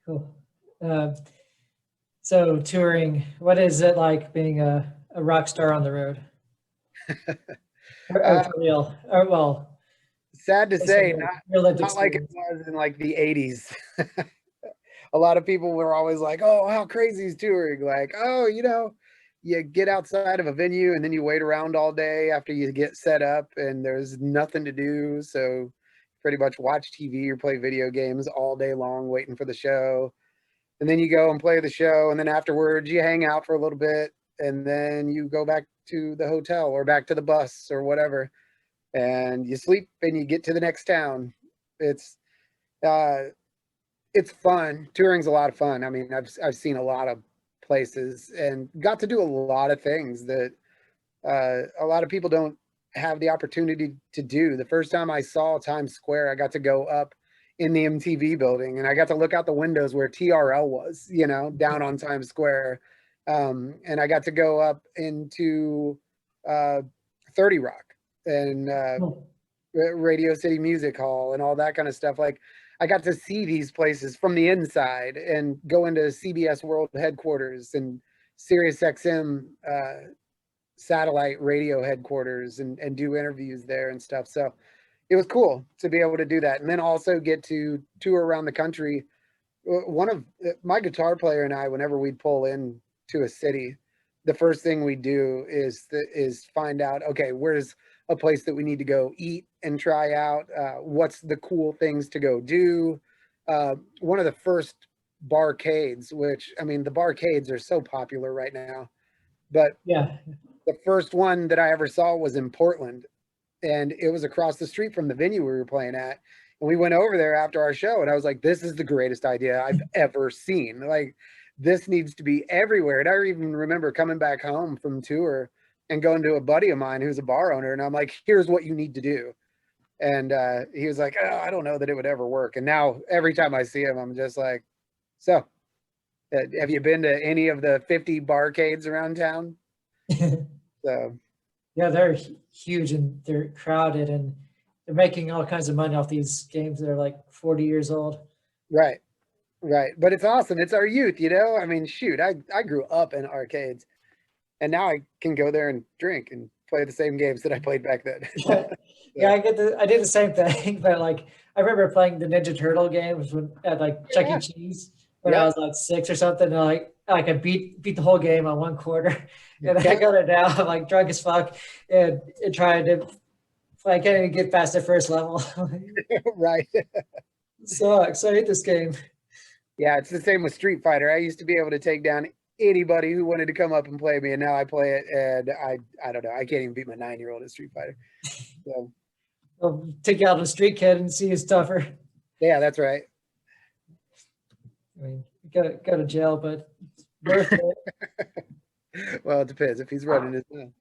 Cool. Uh, so touring, what is it like being a rock star on the road? Or Uh, for real? Or well, Sad to based on say, your lived not like it experience. was in like the 80s. A lot of people were always like, "Oh, how crazy is touring?" Like, "Oh, you get outside of a venue and then you wait around all day after you get set up and there's nothing to do. So pretty much watch TV or play video games all day long waiting for the show. And then you go and play the show and then afterwards you hang out for a little bit and then you go back to the hotel or back to the bus or whatever and you sleep and you get to the next town. It's uh it's fun. Touring's a lot of fun. I mean, I've seen a lot of places and got to do a lot of things that a lot of people don't have the opportunity to do. The first time I saw Times Square, I got to go up in the MTV building and I got to look out the windows where TRL was, down on Times Square. And I got to go up into uh, 30 Rock and Oh, Radio City Music Hall and all that kind of stuff. Like I got to see these places from the inside and go into CBS World headquarters and Sirius XM satellite radio headquarters and do interviews there and stuff. So it was cool to be able to do that. And then also get to tour around the country. One of my guitar player and I, whenever we'd pull in to a city, the first thing we do is find out, okay, where's a place that we need to go eat and try out? What's the cool things to go do? One of the first barcades, which I mean, the barcades are so popular right now, but yeah. the first one that I ever saw was in Portland, and it was across the street from the venue we were playing at. And we went over there after our show, and I was like, "This is the greatest idea I've ever seen. Like, this needs to be everywhere." And I even remember coming back home from tour and going to a buddy of mine who's a bar owner, and I'm like, "Here's what you need to do." And he was like, "Oh, I don't know that it would ever work." And now every time I see him, I'm just like, "So, have you been to any of the 50 barcades around town?" So Yeah, they're huge and they're crowded and they're making all kinds of money off these games that are like 40 years old. right. Right. But it's awesome. It's our youth, I mean, shoot, I grew up in arcades and now I can go there and drink and play the same games that I played back then. Yeah, yeah, So, I did the same thing, but like I remember playing the Ninja Turtle games at like Chuck E. yeah. Cheese when I Yep. was like 6 or something. And like I beat the whole game on one quarter, and I Yep. got it now. I'm like drunk as fuck and trying to. I can't even get past the first level. Right. Sucks. I hate this game. Yeah. It's the same with Street Fighter. I used to be able to take down anybody who wanted to come up and play me. And now I play it and I don't know. I can't even beat my 9-year-old at Street Fighter. So I'll take you out on a street kid and see who's tougher. yeah, that's right. I mean, go to jail, but it's worth it. Well, it depends if he's running his mouth.